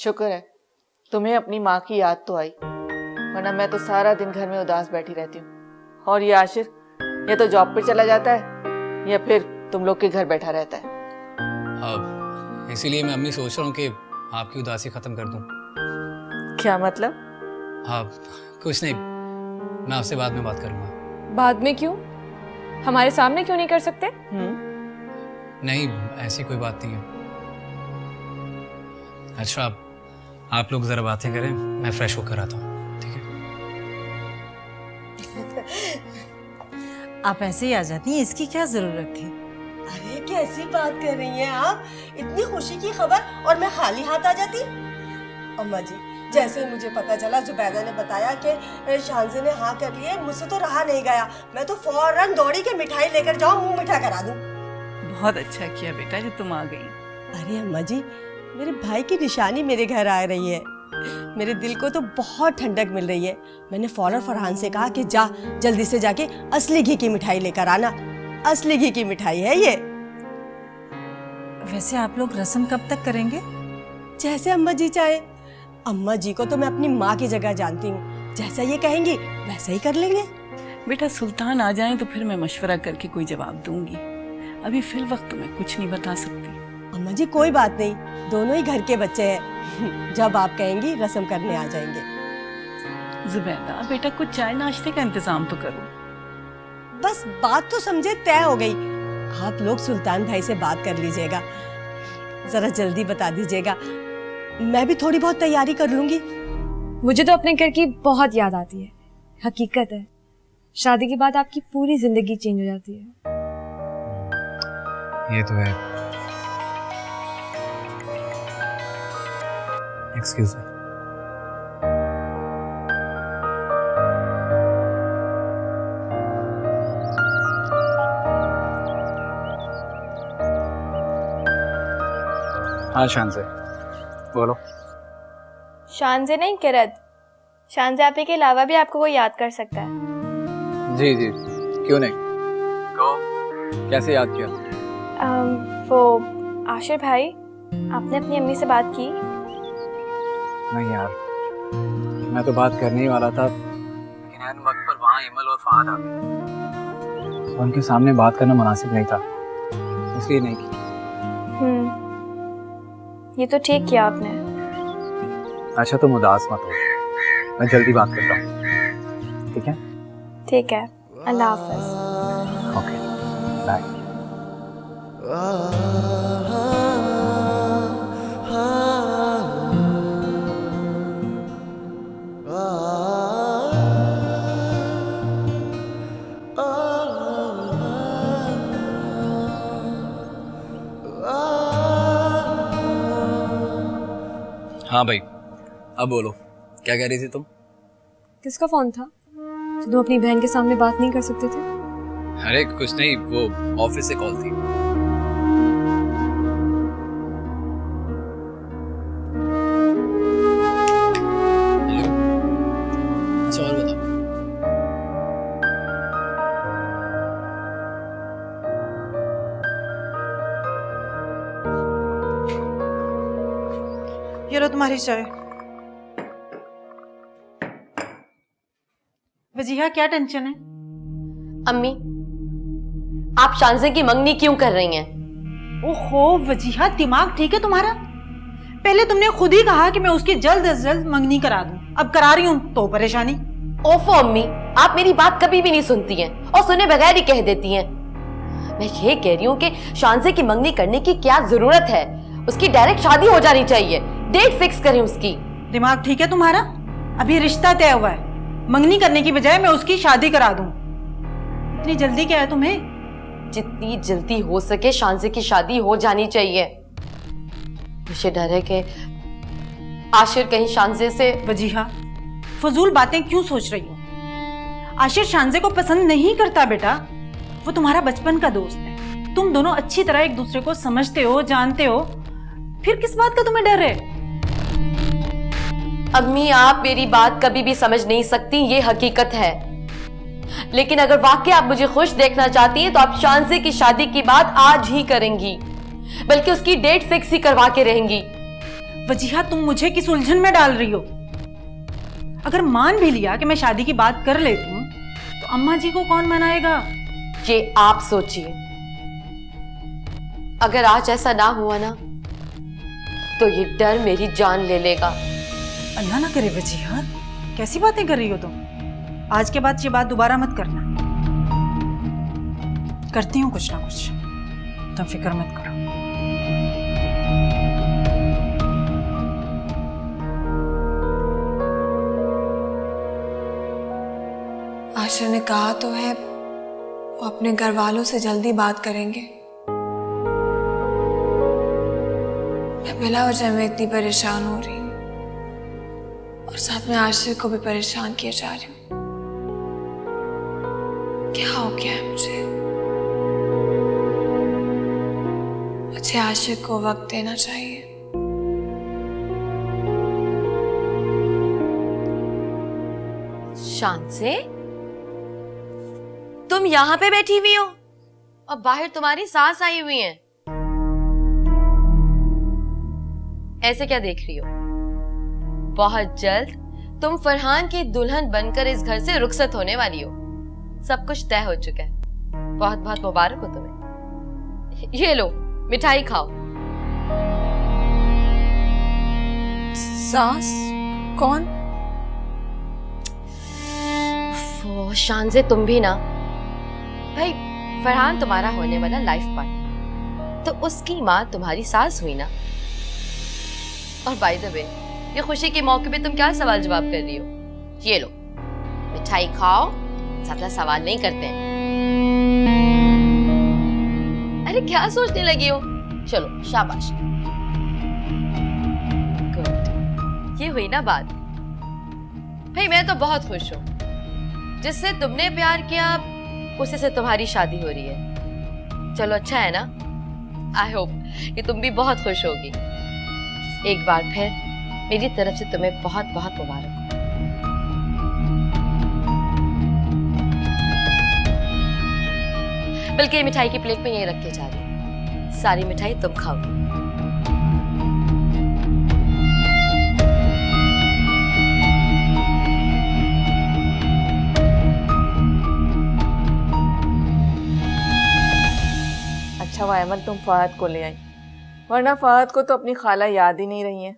शुक्र है तुम्हें अपनी माँ की याद तो आई, वरना मैं तो सारा दिन घर में उदास बैठी रहती हूँ। और ये आशिर या तो जॉब पे चला जाता है या फिर तुम लोग के घर बैठा रहता है। अब इसीलिए मैं अम्मी सोच रहा हूँ कि आपकी उदासी खत्म कर दूँ। क्या मतलब? आप कुछ नहीं, मैं आपसे बाद में बात करूँगा। बाद में क्यों? हमारे सामने क्यों नहीं कर सकते? नहीं, ऐसी कोई बात नहीं है। अच्छा, आप लोग जरा बातें करें, मैं फ्रेश होकर आता हूँ, ठीक है? आप ऐसे ही आ जाती हैं, इसकी क्या जरूरत थी? अरे कैसी बात कर रही हैं आप? इतनी खुशी की खबर और मैं खाली हाथ आ जाती? अम्मा जी, जैसे ही मुझे पता चला, जुबैदा ने बताया कि शानज़े ने हाँ कर ली है, मुझसे तो रहा नहीं गया। मैं तो फौरन दौड़ी के मिठाई लेकर जाऊं, मुंह मीठा करा दूं। बहुत अच्छा किया बेटा कि तुम आ गई। अरे अम्मा जी, मेरे भाई की निशानी मेरे घर आ रही है, मेरे दिल को तो बहुत ठंडक मिल रही है। मैंने फौरन फरहान से कहा कि जा जल्दी से जाके असली घी की मिठाई लेकर आना। असली घी की मिठाई है ये। वैसे आप लोग रस्म कब तक करेंगे? जैसे अम्मा जी चाहे। अम्मा जी को तो मैं अपनी माँ की जगह जानती हूँ, जैसा ये कहेंगी वैसा ही कर लेंगे। बेटा सुल्तान आ जाएं तो फिर मैं मशवरा करके कोई जवाब दूंगी। अभी फिल वक्त तो मैं कुछ नहीं बता सकती। अम्मा जी कोई बात नहीं, दोनों ही घर के बच्चे हैं। जब आप कहेंगी रस्म करने आ जाएंगे। जुबैदा बेटा कुछ चाय नाश्ते का इंतजाम तो करो। बस बात तो समझे तय हो गई। आप लोग सुल्तान भाई से बात कर लीजिएगा, जरा जल्दी बता दीजिएगा, मैं भी थोड़ी बहुत तैयारी कर लूंगी। मुझे तो अपने घर की बहुत याद आती है। हकीकत है, शादी के बाद आपकी पूरी जिंदगी चेंज हो जाती है। ये तो है। Excuse me. हाँ शानज़े, बोलो। शानज़े नहीं किरत, शानज़े आपे के अलावा भी आपको कोई याद कर सकता है। जी जी, क्यों नहीं, कहो कैसे याद किया? वो आशिर भाई, आपने अपनी अम्मी से बात की? नहीं यार, मैं तो बात करने ही वाला था, लेकिन ऐन वक्त पर वहाँ इमल और फहद आ गए। उनके सामने बात करना मुनासिब नहीं था, इसलिए नहीं की। ये तो ठीक किया आपने। अच्छा तुम उदास मत हो, मैं जल्दी बात करता हूँ, ठीक है? ठीक है, अल्लाह हाफ़िज़। Okay, bye. हाँ भाई, अब बोलो, क्या कह रही थी तुम? किसका फोन था? तो तुम अपनी बहन के सामने बात नहीं कर सकते थे? अरे कुछ नहीं, वो ऑफिस से कॉल थी। हेलो, अच्छा और बताओ। ये लो तुम्हारी चाय। वजीहा क्या टेंशन है? अम्मी, आप शानज़े की मंगनी क्यों कर रही हैं? ओहो वजीहा, दिमाग ठीक है तुम्हारा? पहले तुमने खुद ही कहा कि मैं उसकी जल्द से जल्द मंगनी करा दूं, अब करा रही हूं तो परेशानी। ओफो अम्मी, आप मेरी बात कभी भी नहीं सुनती हैं और सुने बगैर ही कह देती हैं। मैं ये कह रही हूँ कि शानज़े की मंगनी करने की क्या जरूरत है? उसकी डायरेक्ट शादी हो जानी चाहिए, डेट फिक्स करें उसकी। दिमाग ठीक है तुम्हारा? अभी रिश्ता तय हुआ है, मंगनी करने की बजाय मैं उसकी शादी करा दूं। इतनी जल्दी क्या है तुम्हें? जितनी जल्दी हो सके शानज़े की शादी हो जानी चाहिए। मुझे डर है कि आशिर कहीं शानज़े से। वजीहा, फजूल बातें क्यों सोच रही हो? आशिर शानज़े को पसंद नहीं करता बेटा, वो तुम्हारा बचपन का दोस्त है। तुम दोनों अच्छी तरह एक दूसरे को समझते हो, जानते हो, फिर किस बात का तुम्हें डर है? अम्मी, आप मेरी बात कभी भी समझ नहीं सकती, ये हकीकत है। लेकिन अगर वाकई आप मुझे खुश देखना चाहती हैं तो आप शानज़े की शादी की बात आज ही करेंगी, बल्कि उसकी डेट फिक्स ही करवा के रहेंगी। वजीहा, तुम मुझे किस उलझन में डाल रही हो? अगर मान भी लिया कि मैं शादी की बात कर लेती हूँ तो अम्मा जी को कौन मनाएगा? ये आप सोचिए, अगर आज ऐसा ना हुआ ना तो ये डर मेरी जान ले लेगा। अल्लाह ना करे वजीहा, कैसी बातें कर रही हो तुम? आज के बाद ये बात दोबारा मत करना। करती हूँ कुछ ना कुछ, तुम फिक्र मत करो। आशा ने कहा तो है वो अपने घर वालों से जल्दी बात करेंगे। मैं बिला वजह में इतनी परेशान हो रही हूँ और साथ में आशिक को भी परेशान किए जा रही हूँ। क्या हो गया है मुझे आशिक को वक्त देना चाहिए। शान से तुम यहाँ पे बैठी हुई हो और बाहर तुम्हारी सास आई हुई है, ऐसे क्या देख रही हो? बहुत जल्द तुम फरहान की दुल्हन बनकर इस घर से रुखसत होने वाली हो। सब कुछ तय हो चुका है। बहुत बहुत मुबारक हो तुम्हें। ये लो मिठाई खाओ। सास कौन? वो शान से तुम भी ना भाई, फरहान तुम्हारा होने वाला लाइफ पार्टनर, तो उसकी माँ तुम्हारी सास हुई ना। और बाय द वे, ये खुशी के मौके पे तुम क्या सवाल जवाब कर रही हो? ये लो मिठाई खाओ, ज्यादा सवाल नहीं करते हैं। अरे क्या सोचने लगी हो? चलो शाबाश, गुड। ये हुई ना बात। भाई मैं तो बहुत खुश हूँ, जिससे तुमने प्यार किया उसी से तुम्हारी शादी हो रही है। चलो अच्छा है ना। आई होप कि तुम भी बहुत खुश होगी। एक बार फिर मेरी तरफ से तुम्हें बहुत बहुत मुबारक हो। बल्कि ये मिठाई की प्लेट में यही रख के जा रही हूँ। सारी मिठाई तुम खाओ। अच्छा हुआ अमल तुम फहद को ले आई, वरना फहद को तो अपनी खाला याद ही नहीं रही है।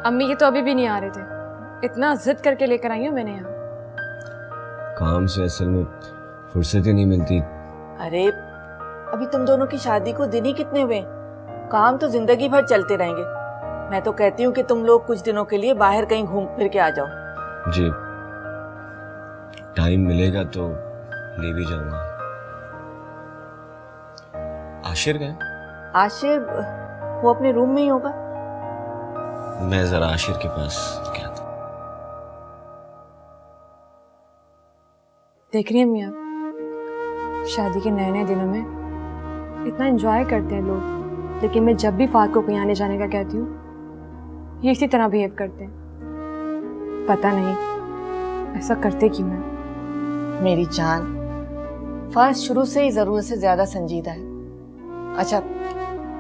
अम्मी ये तो अभी भी नहीं आ रहे थे, इतना जिद करके लेकर आई हूँ मैंने यहाँ। काम से असल में फुर्सत ही नहीं मिलती। अरे अभी तुम दोनों की शादी को दिन ही कितने हुए, काम तो जिंदगी भर चलते रहेंगे। मैं तो कहती हूँ कि तुम लोग कुछ दिनों के लिए बाहर कहीं घूम फिर के आ जाओ। जी टाइम मिलेगा तो ले भी जाऊंगा। आशिर गए? आशिर वो अपने रूम में ही होगा। मैं जरा आशिर के पास गया था। देख रही हैं अम्मी आप, शादी के नए नए दिनों में इतना एंजॉय करते हैं लोग, लेकिन मैं जब भी फात को कहीं आने जाने का कहती हूँ ये इसी तरह बिहेव करते हैं। पता नहीं ऐसा करते क्यों हैं। मेरी जान, फात शुरू से ही जरूरत से ज्यादा संजीदा है। अच्छा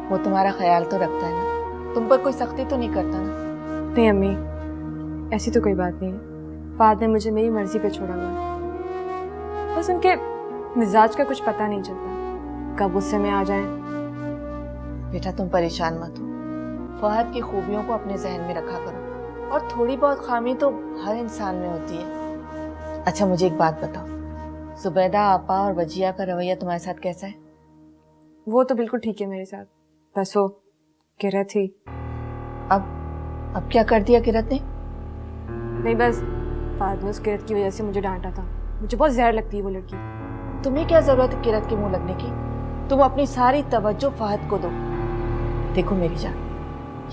वो तुम्हारा ख्याल तो रखता है ना, तुम पर कोई सख्ती तो नहीं करता ना? नहीं अम्मी, ऐसी तो कोई बात नहीं है। फात ने मुझे मेरी मर्जी पे छोड़ा हुआ है, बस उनके मिजाज का कुछ पता नहीं चलता, कब गुस्से में आ जाए। बेटा तुम परेशान मत हो, फहद की खूबियों को अपने जहन में रखा करो, और थोड़ी बहुत खामी तो हर इंसान में होती है। अच्छा मुझे एक बात बताओ, जुबैदा आपा और वजिया का रवैया तुम्हारे साथ कैसा है? वो तो बिल्कुल ठीक है मेरे साथ, बस वो किरत थी। अब क्या कर दिया किरत ने? नहीं बस फात ने उस किरत की वजह से मुझे डांटा था। मुझे बहुत जहर लगती है वो लड़की। तुम्हें क्या जरूरत है किरत के मुंह लगने की? तुम अपनी सारी तवज्जो फहद को दो। देखो मेरी जान,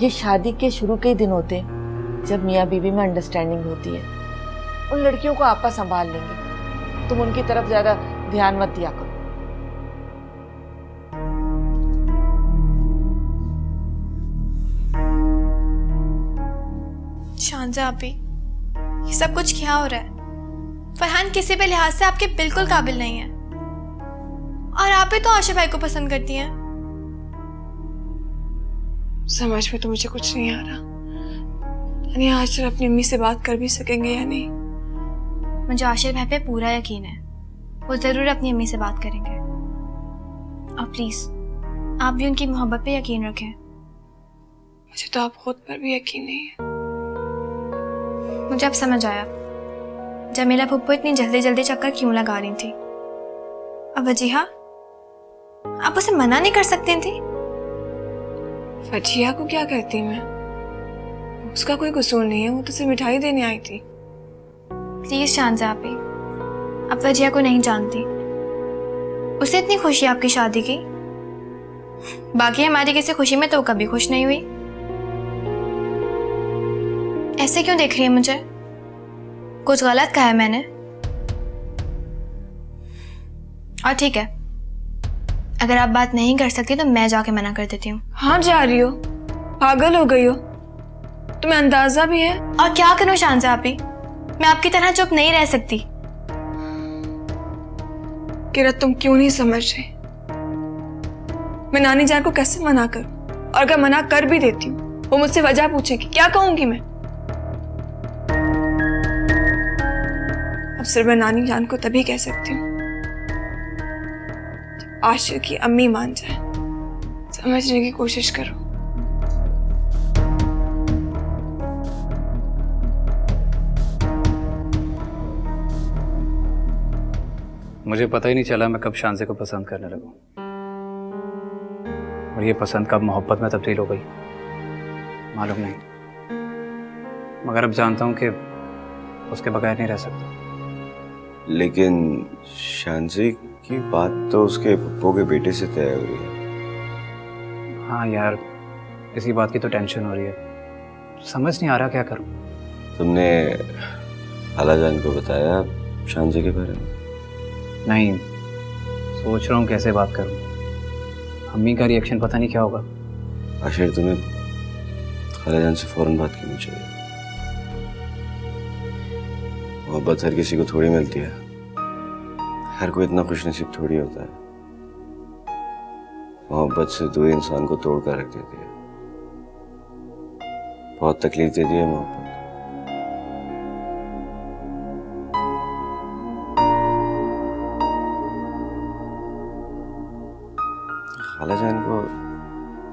ये शादी के शुरू के ही दिन होते हैं जब मियाँ बीवी में अंडरस्टैंडिंग होती है। उन लड़कियों को आपा संभाल लेंगे, तुम उनकी तरफ ज्यादा ध्यान मत दिया करो। शांजा आपी, ये सब कुछ क्या हो रहा है? फरहान किसी भी लिहाज से आपके बिल्कुल काबिल नहीं है, और आप ही तो आशा भाई को पसंद करती हैं। समझ में तो मुझे कुछ नहीं आ रहा। यानी आशिर अपनी अम्मी से बात कर भी सकेंगे या नहीं। मुझे आशिर भाई पे पूरा यकीन है, वो ज़रूर अपनी अम्मी से बात करेंगे। और प्लीज़ आप भी उनकी मोहब्बत पे यकीन रखें। मुझे तो आप खुद पर भी यकीन नहीं है। मुझे अब समझ आया जमीला फुप्पो इतनी जल्दी जल्दी चक्कर क्यों लगा रही थी। अब वजीहा, आप उसे मना नहीं कर सकती थी? फजिया को क्या कहती मैं? उसका कोई कसूर नहीं है, वो तो सिर्फ मिठाई देने आई थी। प्लीज शांजा आपी, आप वजिया को नहीं जानती। उसे इतनी खुशी आपकी शादी की, बाकी हमारी किसी खुशी में तो कभी खुश नहीं हुई। ऐसे क्यों देख रही है मुझे? कुछ गलत कहा है मैंने? और ठीक है, अगर आप बात नहीं कर सकती तो मैं जाके मना कर देती हूँ। हाँ जा रही हो? पागल हो गई हो? तुम्हें अंदाजा भी है? और क्या करूँ शांजा आपी, मैं आपकी तरह चुप नहीं रह सकती। किरत तुम क्यों नहीं समझ रही? मैं नानी जान को कैसे मना करूं? और अगर मना कर भी देती हूँ वो मुझसे वजह पूछेगी, क्या कहूंगी मैं? अब सिर्फ मैं नानी जान को तभी कह सकती हूँ जब आशिर की अम्मी मान जाए। समझने की कोशिश करो। मुझे पता ही नहीं चला मैं कब शांजे को पसंद करने लगा, और ये पसंद कब मोहब्बत में तब्दील हो गई मालूम नहीं, मगर अब जानता हूँ कि उसके बगैर नहीं रह सकता। लेकिन शांजे की बात तो उसके पप्पो के बेटे से तय हो रही है। हाँ यार, इसी बात की तो टेंशन हो रही है, समझ नहीं आ रहा क्या करूँ। तुमने खाला जान को बताया शांजे के बारे में? नहीं, सोच रहा हूँ कैसे बात करूँ। अम्मी का रिएक्शन पता नहीं क्या होगा। आशिर तुम्हें खाला जान से फौरन बात करनी चाहिए। मोहब्बत हर किसी को थोड़ी मिलती है, हर कोई इतना खुशनसीब थोड़ी होता है। मोहब्बत से दूर इंसान को तोड़ कर रख देती है। बहुत तकलीफ देती है मोहब्बत। खाला जान को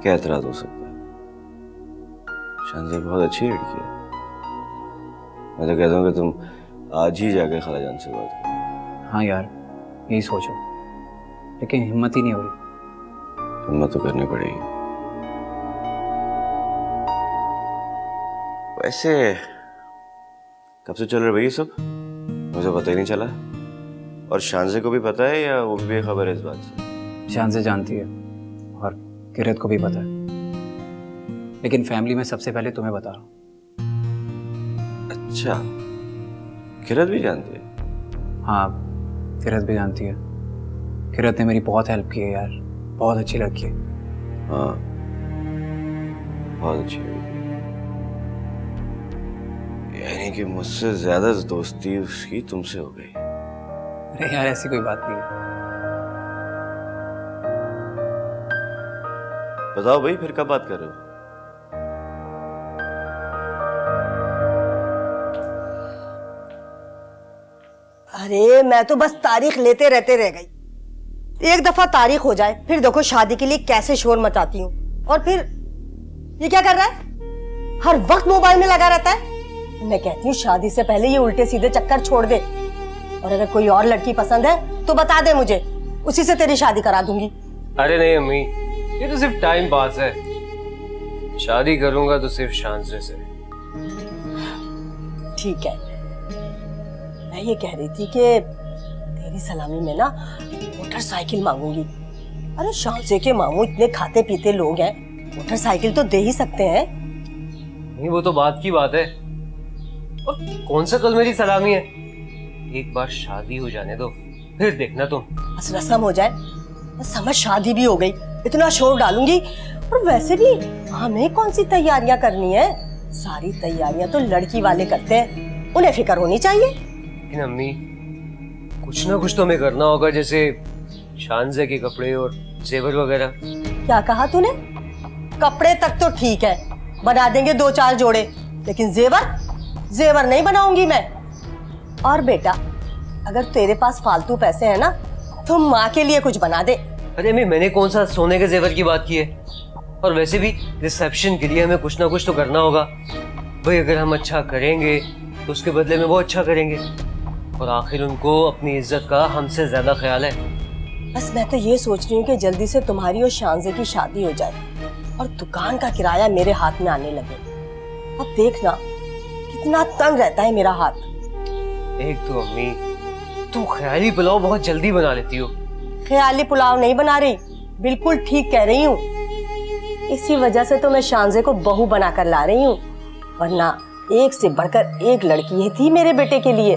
क्या एतराज हो सकता है? शांजा बहुत अच्छी लड़की है। मैं तो कहता हूँ कि तुम आज ही जाके खाला जान से बात करो। हाँ यार, यही सोचो, लेकिन हिम्मत ही नहीं हो रही। हिम्मत तो करनी पड़ेगी। वैसे कब से चल रहे भाई ये सब? मुझे पता ही नहीं चला। और शांजे को भी पता है या वो भी बेखबर है इस बात से? शांजे जानती है और किरत को भी पता है, लेकिन फैमिली में सबसे पहले तुम्हें बता रहा हूँ। अच्छा, किरत भी जानती है? हाँ, किरत भी जानती है। किरत ने मेरी बहुत हेल्प की है यार, बहुत अच्छी लड़की है। हाँ, बहुत अच्छी लड़की है। यानी कि मुझसे ज्यादा दोस्ती उसकी तुमसे हो गई? अरे यार, ऐसी कोई बात नहीं है। बताओ भाई, फिर कब बात कर रहे हो? अरे मैं तो बस तारीख लेते रहते रह गई। एक दफा तारीख हो जाए फिर देखो शादी के लिए कैसे शोर मचाती हूँ। और फिर ये क्या कर रहा है? हर वक्त मोबाइल में लगा रहता है। मैं कहती हूँ शादी से पहले ये उल्टे सीधे चक्कर छोड़ दे, और अगर कोई और लड़की पसंद है तो बता दे मुझे, उसी से तेरी शादी करा दूंगी। अरे नहीं अम्मी, ये तो सिर्फ टाइम पास है। शादी करूंगा तो सिर्फ शांजे से। ठीक है, मैं ये कह रही थी कि तेरी सलामी में ना मोटरसाइकिल मांगूंगी। अरे शांजे के मामू इतने खाते पीते लोग हैं, मोटरसाइकिल तो दे ही सकते हैं। नहीं, वो तो बात की बात है। और कौन सा कल मेरी सलामी है? एक बार शादी हो जाने दो, फिर देखना तुम। बस रस्म हो जाए, बस समझ शादी भी हो गई, इतना शोर डालूंगी। और वैसे भी हमें कौन सी तैयारियां करनी है? सारी तैयारियां तो लड़की वाले करते हैं, उन्हें फिक्र होनी चाहिए। लेकिन अम्मी, कुछ ना कुछ तो हमें करना होगा, जैसे शांजे के कपड़े और जेवर वगैरह। क्या कहा तूने? कपड़े तक तो ठीक है, बना देंगे 2-4 जोड़े, लेकिन जेवर नहीं बनाऊंगी मैं। और बेटा, अगर तेरे पास फालतू पैसे हैं ना, तो माँ के लिए कुछ बना दे। अरे अम्मी, मैंने कौन सा सोने के जेवर की बात की है? और वैसे भी रिसेप्शन के लिए हमें कुछ ना कुछ तो करना होगा भाई। अगर हम अच्छा करेंगे तो उसके बदले में वो अच्छा करेंगे, और आखिर उनको अपनी इज्जत का हमसे ज्यादा ख्याल है। बस मैं तो ये सोच रही हूँ कि जल्दी से तुम्हारी और शांजे की शादी हो जाए और दुकान का किराया मेरे हाथ में आने लगे। अब देखना कितना तंग रहता है मेरा हाथ। एक तो अम्मी, तुम ख्याली पुलाव बहुत जल्दी बना लेती हो। ख्याली पुलाव नहीं बना रही, बिल्कुल ठीक कह रही हूँ। इसी वजह से तो मैं शांजे को बहू बनाकर ला रही हूँ, वरना एक से बढ़कर एक लड़की ही थी मेरे बेटे के लिए।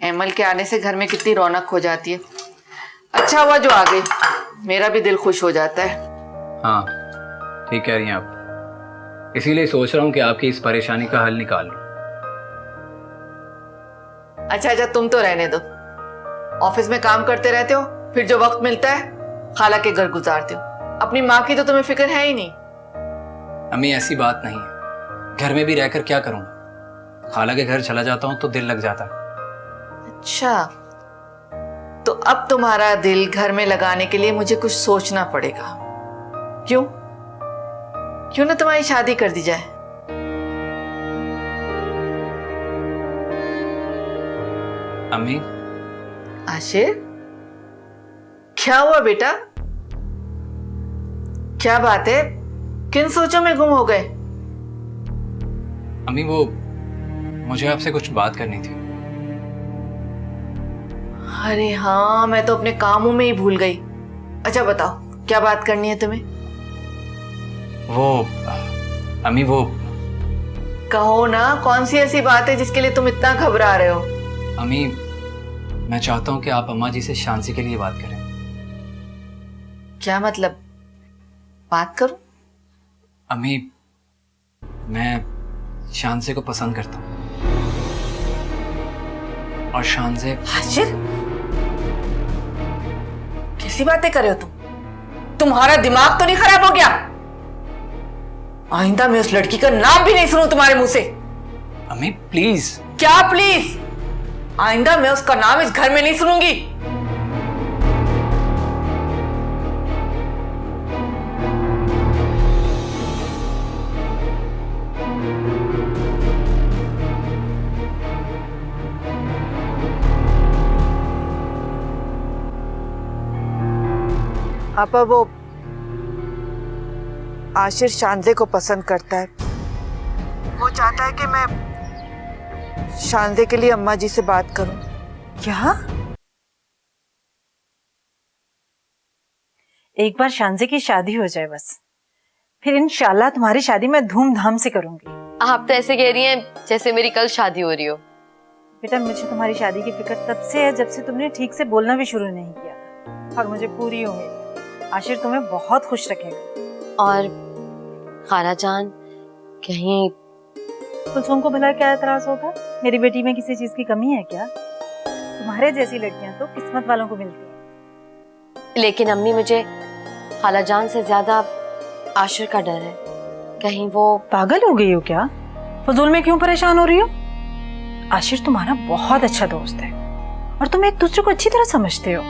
एमल के आने से घर में कितनी रौनक हो जाती है। अच्छा हुआ जो आ गई, मेरा भी दिल खुश हो जाता है। हाँ, ठीक कह रही हैं आप। इसीलिए सोच रहा हूँ कि आपकी इस परेशानी का हल निकाल लूं। अच्छा, तुम तो रहने दो। ऑफिस में काम करते रहते हो, फिर जो वक्त मिलता है खाला के घर गुजारते हो। अपनी माँ की तो तुम्हें फिक्र है ही नहीं। अम्मी, ऐसी बात नहीं है। घर में भी रहकर क्या करूँगा? खाला के घर चला जाता हूँ तो दिल लग जाता है। अच्छा, तो अब तुम्हारा दिल घर में लगाने के लिए मुझे कुछ सोचना पड़ेगा। क्यों ना तुम्हारी शादी कर दी जाए? अम्मी। आशिर, क्या हुआ बेटा? क्या बात है? किन सोचों में गुम हो गए? अम्मी, वो मुझे आपसे कुछ बात करनी थी। अरे हाँ, मैं तो अपने कामों में ही भूल गई। अच्छा बताओ, क्या बात करनी है तुम्हें? अम्मी, वो कहो ना, कौन सी ऐसी बात है जिसके लिए तुम इतना घबरा रहे हो? अम्मी, मैं चाहता हूँ कि आप अम्मा जी से शांति के लिए बात करें। क्या मतलब? बात करूं? अम्मी, मैं शांसे को पसंद करता हूँ, और शांसे। आशिर, कैसी बातें कर रहे हो तुम? तुम्हारा दिमाग तो नहीं खराब हो गया? आइंदा मैं उस लड़की का नाम भी नहीं सुनूं तुम्हारे मुंह से। अम्मी प्लीज। क्या प्लीज? आइंदा मैं उसका नाम इस घर में नहीं सुनूंगी। पापा, वो आशिर शांजे को पसंद करता है। वो चाहता है कि मैं शांजे के लिए अम्मा जी से बात करूं। क्या? एक बार शांजे की शादी हो जाए बस, फिर इंशाल्लाह तुम्हारी शादी मैं धूमधाम से करूंगी। आप तो ऐसे कह रही हैं जैसे मेरी कल शादी हो रही हो। बेटा, मुझे तुम्हारी शादी की फिक्र तब से है जब से तुमने ठीक से बोलना भी शुरू नहीं किया, और मुझे पूरी उम्मीद आशिर तुम्हें बहुत खुश रखेगा। और खाला जान, कहीं कुलसुम को भला क्या एतराज होगा? मेरी बेटी में किसी चीज की कमी है क्या? तुम्हारे जैसी लड़कियां तो किस्मत वालों को मिलती हैं। लेकिन अम्मी, मुझे खाला जान से ज्यादा आशिर का डर है। कहीं वो पागल हो गई हो क्या? फजूल में क्यों परेशान हो रही हो? आशिर तुम्हारा बहुत अच्छा दोस्त है और तुम एक दूसरे को अच्छी तरह समझते हो।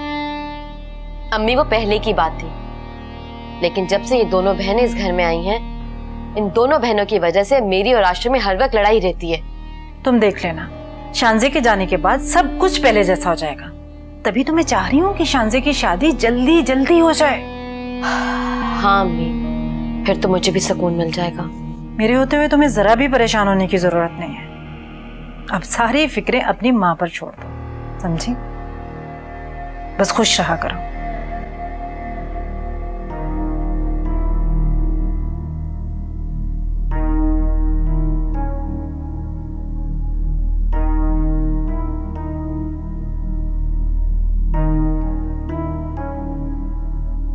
अम्मी, वो पहले की बात थी, लेकिन जब से ये दोनों बहनें इस घर में आई हैं, इन दोनों बहनों की वजह से मेरी और आशिर में हर वक्त लड़ाई रहती है। तुम देख लेना, शांजे के जाने के बाद सब कुछ पहले जैसा हो जाएगा। तभी तो मैं चाह रही हूँ कि शांजे की शादी जल्दी जल्दी हो जाए। हाँ अम्मी, फिर तो मुझे भी सुकून मिल जाएगा। मेरे होते हुए तुम्हें जरा भी परेशान होने की जरूरत नहीं है। अब सारी फिक्रें अपनी माँ पर छोड़ दो, समझी? बस खुश रहा करो।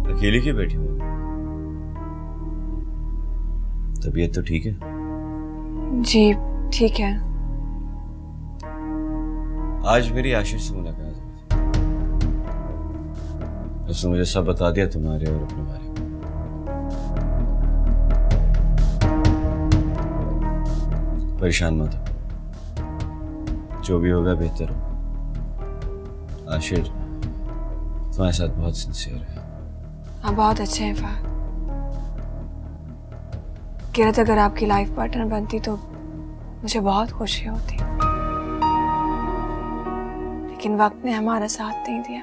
अकेली क्यों बैठी हुई? तबीयत तो ठीक है? जी ठीक है, आज मेरी आशीष से मुलाकात हुई थी। उसने मुझे सब बता दिया तुम्हारे और अपने बारे में। परेशान मत हो, जो भी होगा बेहतर हो। आशीष तुम्हारे साथ बहुत सिंसियर है। आप बहुत अच्छे हैं फहद। किरत अगर आपकी लाइफ पार्टनर बनती तो मुझे बहुत खुशी होती, लेकिन वक्त ने हमारा साथ नहीं दिया।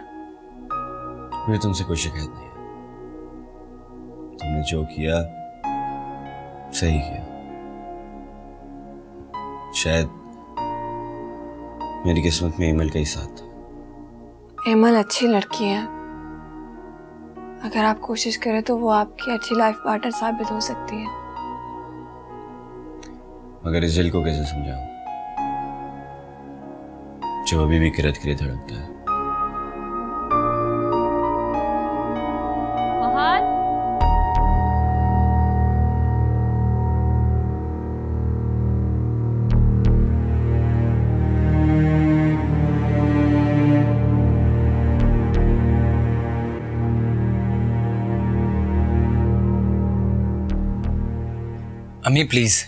मुझे तुमसे कोई शिकायत नहीं है। तुमने जो किया सही किया। शायद मेरी किस्मत में एमल का ही साथ था। एमल अच्छी लड़की है, अगर आप कोशिश करें तो वो आपकी अच्छी लाइफ पार्टनर साबित हो सकती है। मगर इस दिल को कैसे समझाऊं जो अभी भी किरत के लिए धड़कता है। अम्मी प्लीज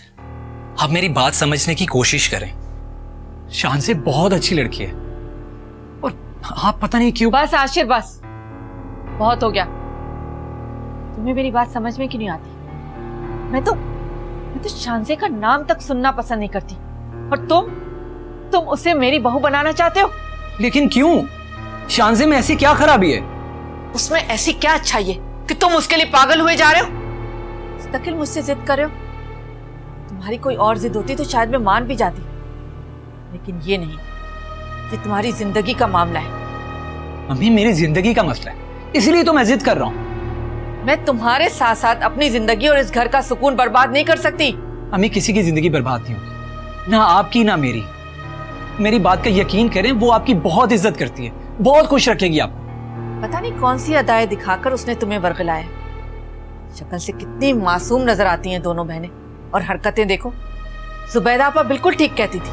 आप मेरी बात समझने की कोशिश करें। शान से बहुत अच्छी लड़की है और आप पता नहीं क्यों। बस आशिर बस, बहुत हो गया। तुम्हें मेरी बात समझ में क्यों नहीं आती? मैं तो शानजे का नाम तक सुनना पसंद नहीं करती, और तुम उसे मेरी बहू बनाना चाहते हो। लेकिन क्यों? शानजे में ऐसी क्या खराबी है? उसमें ऐसी क्या अच्छाई है कि तुम उसके लिए पागल हुए जा रहे हो? मुस्तकिल मुझसे जिद कर रहे हो। तुम्हारी कोई और जिद होती तो शायद मैं मान भी जाती, लेकिन ये नहीं। ये तुम्हारी जिंदगी का मामला है। अम्मी मेरी जिंदगी का मसला है, इसलिए तो मैं जिद कर रहा हूँ। मैं तुम्हारे साथ साथ अपनी जिंदगी और इस घर का सुकून बर्बाद नहीं कर सकती। अम्मी किसी की जिंदगी बर्बाद नहीं होगी, ना आपकी ना मेरी। मेरी बात का यकीन करें, वो आपकी बहुत इज्जत करती है, बहुत खुश रखेगी आपको। पता नहीं कौन सी अदाएं दिखाकर उसने तुम्हें वर्गलाया। शक्ल से कितनी मासूम नजर आती हैं दोनों बहनें, और हरकतें देखो। जुबैदा आपा बिल्कुल ठीक कहती थी।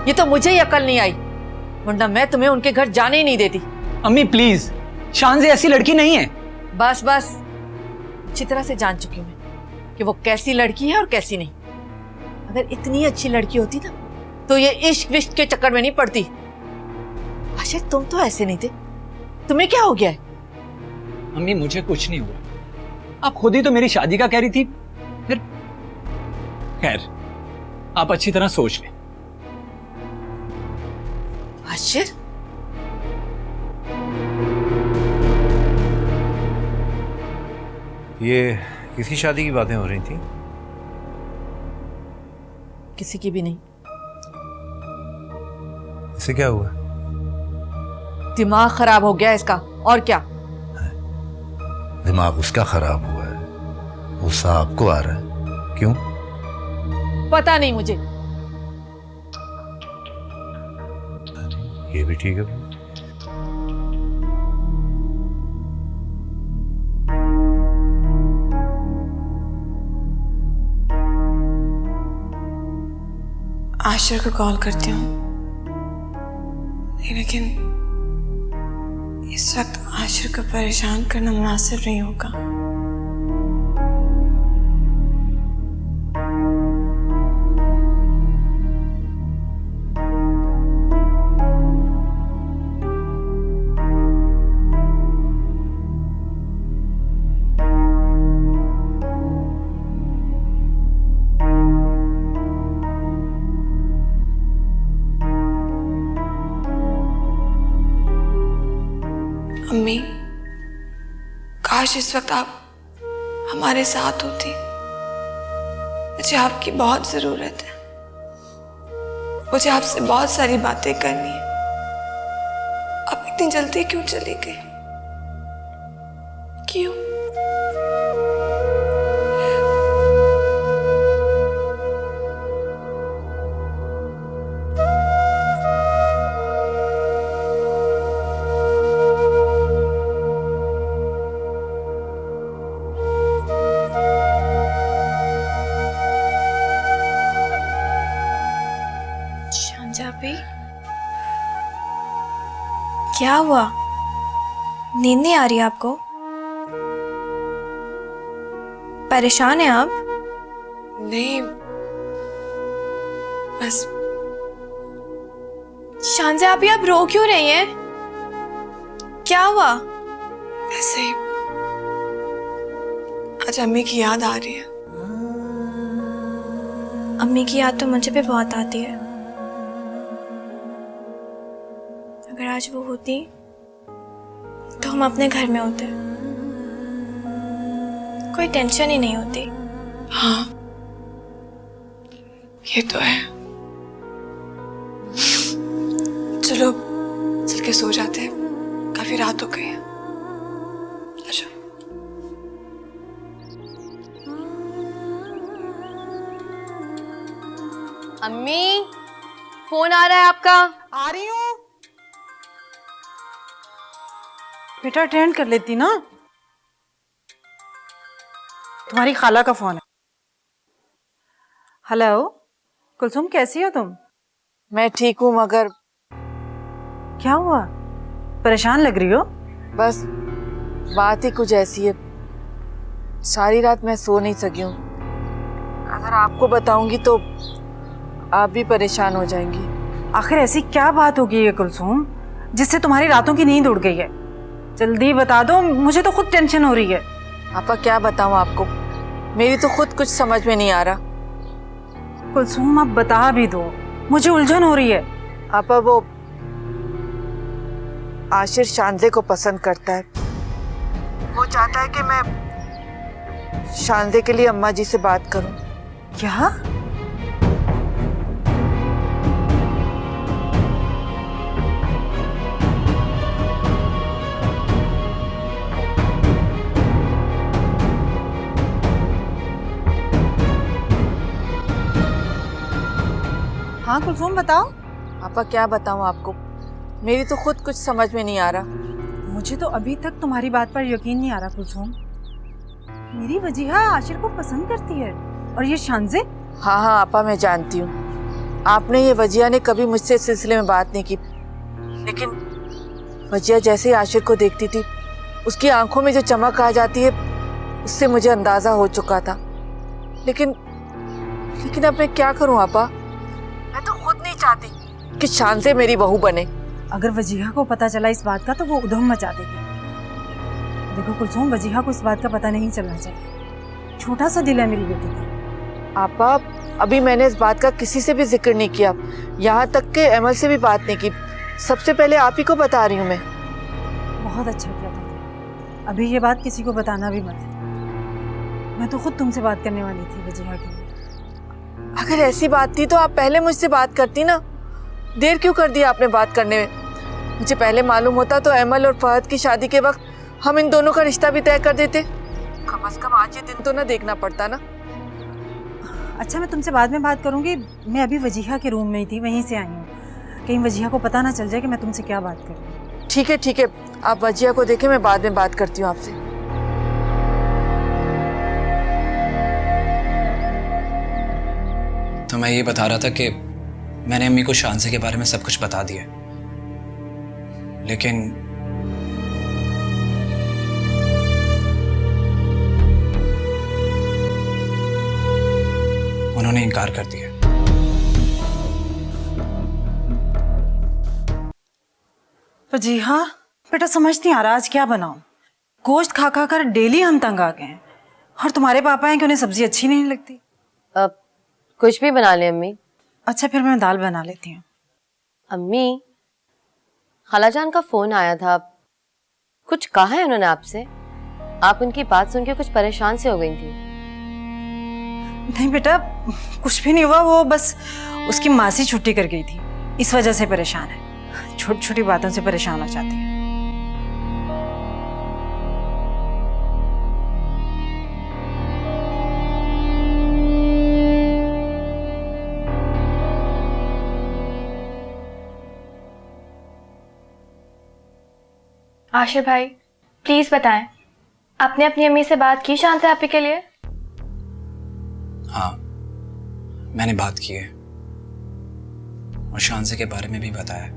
ये तो मुझे ही अकल नहीं आई, वरना मैं तुम्हें उनके घर जाने ही नहीं देती। अम्मी प्लीज, शानजे ऐसी लड़की नहीं है। बस बस, अच्छी तरह से जान चुकी हूँ मैं कि वो कैसी लड़की है और कैसी नहीं। अगर इतनी अच्छी लड़की होती ना तो ये इश्क विश्क के चक्कर में नहीं पड़ती। आशिर तुम तो ऐसे नहीं थे, तुम्हें क्या हो गया है? अम्मी मुझे कुछ नहीं हुआ, आप खुद ही तो मेरी शादी का कह रही थी। फिर खैर, आप अच्छी तरह सोच लें। आशिर ये किसकी शादी की बातें हो रही थी? किसी की भी नहीं। इससे क्या हुआ? दिमाग खराब हो गया इसका, और क्या। दिमाग उसका खराब हुआ है, गुस्सा आपको आ रहा है, क्यों? पता नहीं मुझे। ये भी ठीक है। आशिर को कॉल करती हूँ, लेकिन इस वक्त आशिर को परेशान करना मुनासिब नहीं होगा। अम्मी, काश इस वक्त आप हमारे साथ होती। मुझे आपकी बहुत ज़रूरत है। मुझे आपसे बहुत सारी बातें करनी है। आप इतनी जल्दी क्यों चली गई? क्यों? क्या हुआ? नींद नहीं आ रही आपको? परेशान हैं आप? नहीं, बस शांजा आप रो क्यों रही हैं? क्या हुआ? ऐसे ही आज अम्मी की याद आ रही है। अम्मी की याद तो मुझे भी बहुत आती है। अगर आज वो होती तो हम अपने घर में होते, कोई टेंशन ही नहीं होती। हाँ, ये तो है। चलो चल के सो जाते हैं, काफी रात हो गई है। अच्छा। अम्मी, फोन आ रहा है आपका। आ रही हूँ। बेटा अटेंड कर लेती ना, तुम्हारी खाला का फोन है। हेलो कुलसुम, कैसी हो तुम? मैं ठीक हूँ, मगर क्या हुआ? परेशान लग रही हो। बस बात ही कुछ ऐसी है, सारी रात मैं सो नहीं सकी हूँ। अगर आपको बताऊंगी तो आप भी परेशान हो जाएंगी। आखिर ऐसी क्या बात होगी ये कुलसुम जिससे तुम्हारी रातों की नींद उड़ गई है? जल्दी बता दो, मुझे तो खुद टेंशन हो रही है। आपा क्या बताऊं आपको, मेरी तो खुद कुछ समझ में नहीं आ रहा। कुलसुम अब बता भी दो, मुझे उलझन हो रही है। आपा वो आशिर शांजे को पसंद करता है। वो चाहता है कि मैं शांजे के लिए अम्मा जी से बात करूं। क्या? हाँ कुलसुम बताओ। आपा क्या बताऊं आपको, मेरी तो खुद कुछ समझ में नहीं आ रहा। मुझे तो अभी तक तुम्हारी बात पर यकीन नहीं आ रहा कुलसुम। मेरी वजीहा आशिर को पसंद करती है और ये शांजे? हाँ हाँ आपा, मैं जानती हूँ आपने ये वजिया ने कभी मुझसे इस सिलसिले में बात नहीं की, लेकिन वजिया जैसे ही आशिर को देखती थी उसकी आंखों में जो चमक आ जाती है उससे मुझे अंदाजा हो चुका था। लेकिन अब मैं क्या करूँ आपा, मैं तो खुद नहीं चाहती कि शांजे मेरी बहू बने। अगर वजीहा को पता चला इस बात का तो वो उधम मचा देगी। देखो कुलसुम, वजीहा को इस बात का पता नहीं चलना चाहिए। छोटा सा दिल है मेरी बेटी का। आपा अभी मैंने इस बात का किसी से भी जिक्र नहीं किया, यहाँ तक के अमल से भी बात नहीं की। सबसे पहले आप ही को बता रही हूँ मैं। बहुत अच्छा किया तुमने। अभी ये बात किसी को बताना भी मत। मैं तो खुद तुमसे बात करने वाली थी वजीहा के लिए। अगर ऐसी बात थी तो आप पहले मुझसे बात करती ना, देर क्यों कर दी आपने बात करने में? मुझे पहले मालूम होता तो अमल और फहद की शादी के वक्त हम इन दोनों का रिश्ता भी तय कर देते। कम से कम आज ये दिन तो ना देखना पड़ता ना। अच्छा मैं तुमसे बाद में बात करूंगी। मैं अभी वजीहा के रूम में ही थी, वहीं से आई हूँ। कहीं वजीहा को पता ना चल जाए कि मैं तुमसे क्या बात कर रही हूँ। ठीक है, आप वजिया को देखें, मैं बाद में बात करती हूँ आपसे। तो मैं ये बता रहा था कि मैंने अम्मी को शांजे के बारे में सब कुछ बता दिया, लेकिन उन्होंने इनकार कर दिया। वजीहा बेटा, समझ नहीं आ रहा आज क्या बनाऊं। गोश्त खा खा कर डेली हम तंग आ गए हैं, और तुम्हारे पापा हैं कि उन्हें सब्जी अच्छी नहीं लगती। अब कुछ भी बना ले अम्मी। अच्छा फिर मैं दाल बना लेती हूँ। अम्मी, खालाजान का फोन आया था, कुछ कहा है उन्होंने आपसे? आप उनकी बात सुन के कुछ परेशान से हो गई थी। नहीं बेटा, कुछ भी नहीं हुआ। वो बस उसकी मासी छुट्टी कर गई थी, इस वजह से परेशान है। छोटी छोटी बातों से परेशान हो जाती है। आशिर भाई प्लीज बताएं, आपने अपनी अम्मी से बात की शांति आपी के लिए? हाँ, मैंने बात की है और शांजे के बारे में भी बताया।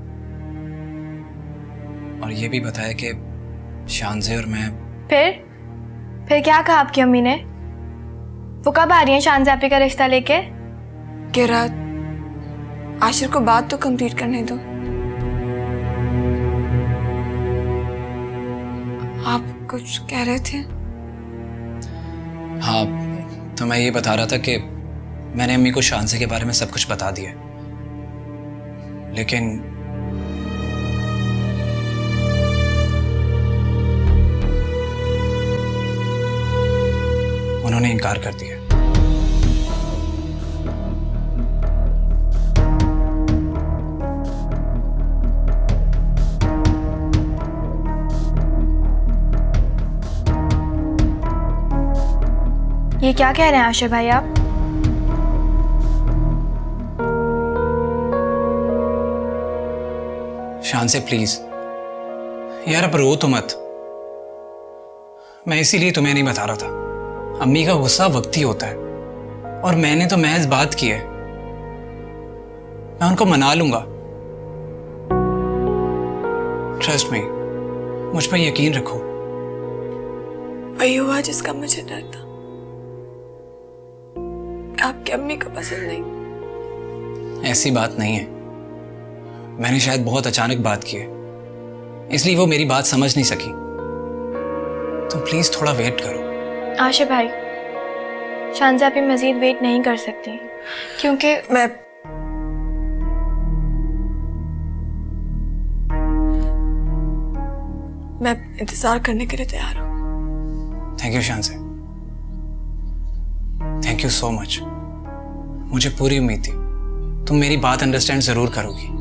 और ये भी बताया कि शानज़े और मैं। फिर क्या कहा आपकी अम्मी ने? वो कब आ रही हैं शानज़े आपी का रिश्ता लेके? किरात, आशिर को बात तो कंप्लीट करने दो। आप कुछ कह रहे थे? हाँ, तो मैं ये बता रहा था कि मैंने अम्मी को शानज़े के बारे में सब कुछ बता दिया, लेकिन उन्होंने इनकार कर दिया। ये क्या कह रहे हैं आशिर भाई आप? शानज़े प्लीज यार, अब रो तो मत। मैं इसीलिए तुम्हें नहीं बता रहा था। अम्मी का गुस्सा वक्ती होता है और मैंने तो महज बात की है। मैं उनको मना लूंगा। ट्रस्ट मी, मुझ पर यकीन रखो। वही हुआ जिसका मुझे डर था। आपकी अम्मी को पसंद नहीं। ऐसी बात नहीं है। मैंने शायद बहुत अचानक बात की है, इसलिए वो मेरी बात समझ नहीं सकी। तुम प्लीज थोड़ा वेट करो। आशिर भाई, शानज़े आपी मजीद वेट नहीं कर सकती क्योंकि मैं इंतजार करने के लिए तैयार हूँ। Thank you Shanzay, thank you so much. मुझे पूरी उम्मीद थी तुम मेरी बात अंडरस्टैंड जरूर करोगी।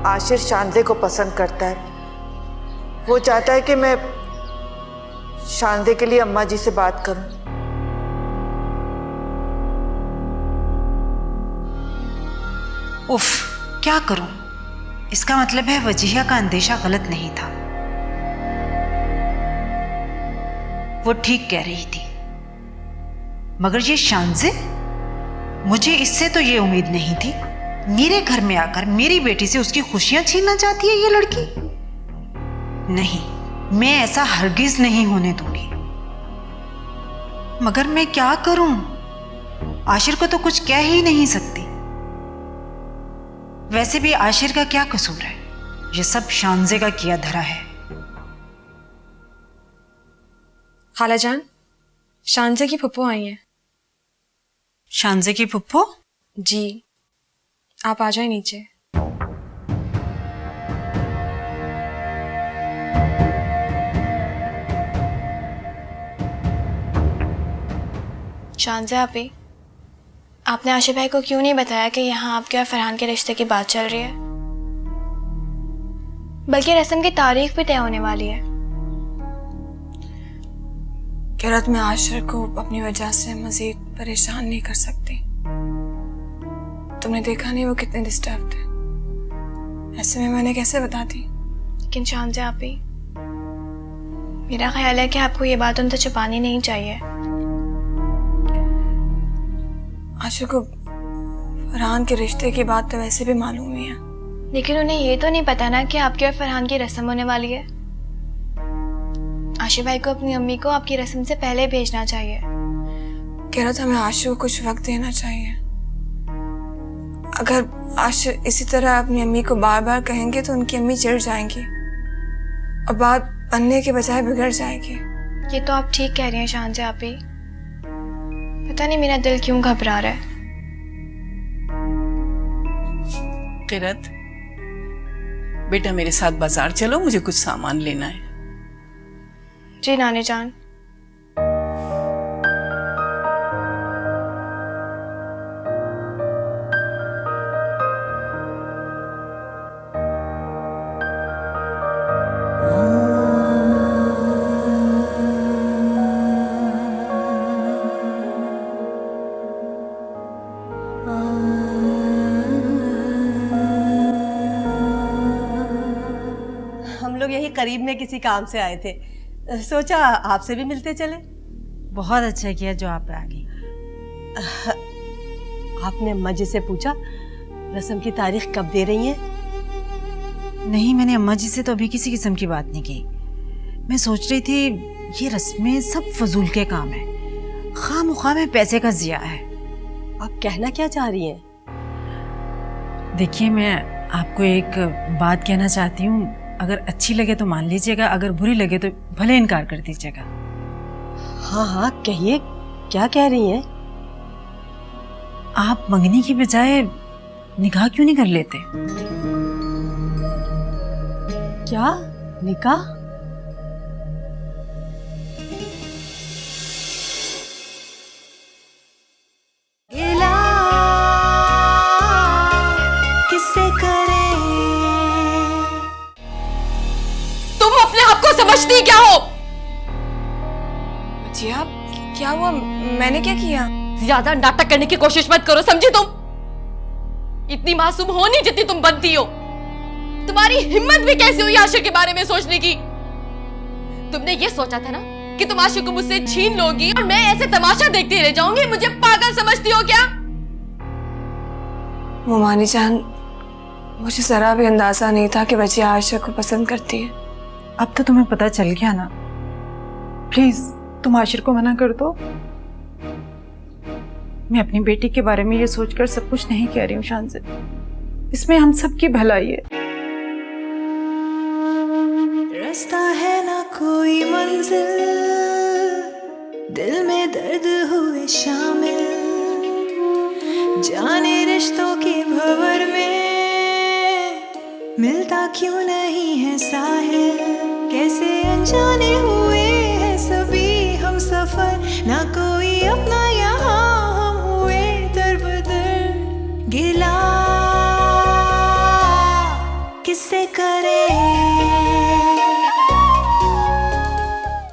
आशिर शानज़े को पसंद करता है। वो चाहता है कि मैं शानज़े के लिए अम्मा जी से बात करूं। उफ, क्या करूं? इसका मतलब है वजीहा का अंदेशा गलत नहीं था। वो ठीक कह रही थी। मगर ये शानज़े, मुझे इससे तो ये उम्मीद नहीं थी। मेरे घर में आकर मेरी बेटी से उसकी खुशियां छीनना चाहती है ये लड़की। नहीं, मैं ऐसा हरगिज नहीं होने दूंगी। मगर मैं क्या करूं? आशिर को तो कुछ कह ही नहीं सकती। वैसे भी आशिर का क्या कसूर है? ये सब शानज़े का किया धरा है। खाला जान, शानज़े की फुप्पो आई हैं। शानज़े की फुप्पो? जी, आप आ जाए नीचे। शानज़े आपी, आपने आशिर भाई को क्यों नहीं बताया कि यहाँ आपके और फरहान के रिश्ते की बात चल रही है? बल्कि रस्म की तारीख भी तय होने वाली है। किरात, मैं आशिर को अपनी वजह से मजीद परेशान नहीं कर सकती। तुमने देखा नहीं वो कितने डिस्टर्ब थे। ऐसे में मैंने कैसे बता दी? लेकिन शानज़े आपी, मेरा ख्याल है कि आपको ये बात उनसे छुपानी नहीं चाहिए। आशिर को फरहान के रिश्ते की बात तो वैसे भी मालूम ही है। लेकिन उन्हें ये तो नहीं पता ना कि आपके और फरहान की रस्म होने वाली है। आशिर भाई को अपनी अम्मी को आपकी रस्म से पहले भेजना चाहिए। कह रहा था मैं आशिर को कुछ वक्त देना चाहिए। अगर आशिर इसी तरह अपनी अम्मी को बार बार कहेंगे तो उनकी अम्मी चिढ़ जाएंगी और बात बनने के बजाय बिगड़ जाएगी। ये तो आप ठीक कह रही हैं शानज़े आपी। पता नहीं मेरा दिल क्यों घबरा रहा है। किरत, बेटा मेरे साथ बाजार चलो, मुझे कुछ सामान लेना है। जी नानी जान। करीब में किसी काम से आए थे, सोचा आपसे भी मिलते चले। बहुत अच्छा किया जो आप आ गई। आपने अम्मा जी से पूछा रस्म की तारीख कब दे रही हैं? नहीं, मैंने अम्मा जी से तो अभी किसी किस्म की बात नहीं की। मैं सोच रही थी ये रस्में सब फजूल के काम है, खामख्वाह में पैसे का जिया है। आप कहना क्या चाह रही हैं? देखिए, मैं आपको एक बात कहना चाहती हूँ, अगर अच्छी लगे तो मान लीजिएगा, अगर बुरी लगे तो भले इनकार कर दीजिएगा। हाँ हाँ कहिए, क्या कह रही हैं? आप मंगनी की बजाय निकाह क्यों नहीं कर लेते? क्या निकाह? तुम अपने आप को समझती क्या हो? जी आप, क्या हुआ? मैंने क्या किया? ज्यादा नाटक करने की कोशिश मत करो, समझी तुम? इतनी मासूम हो नहीं जितनी तुम बनती हो। तुम्हारी हिम्मत भी कैसे हुई आशिर के बारे में सोचने की? तुमने ये सोचा था ना कि तुम आशिर को मुझसे छीन लोगी और मैं ऐसे तमाशा देखती रह जाऊंगी? मुझे पागल समझती हो क्या? मोमानी जान, मुझे जरा भी अंदाजा नहीं था कि बच्ची आयशा को पसंद करती है। अब तो तुम्हें पता चल गया ना। प्लीज तुम आशिर को मना कर दो। मैं अपनी बेटी के बारे में ये सोचकर सब कुछ नहीं कह रही हूँ शानज़े, इसमें हम सबकी भलाई है। रास्ता है ना कोई मंजिल, दिल में दर्द हुए शामिल, जाने रिश्तों के भंवर में मिलता क्यों नहीं है साहिल। कैसे अनजाने हुए हैं सभी हम सफर, ना कोई अपना यहाँ हम हुए दर-बदर। गिला किससे करे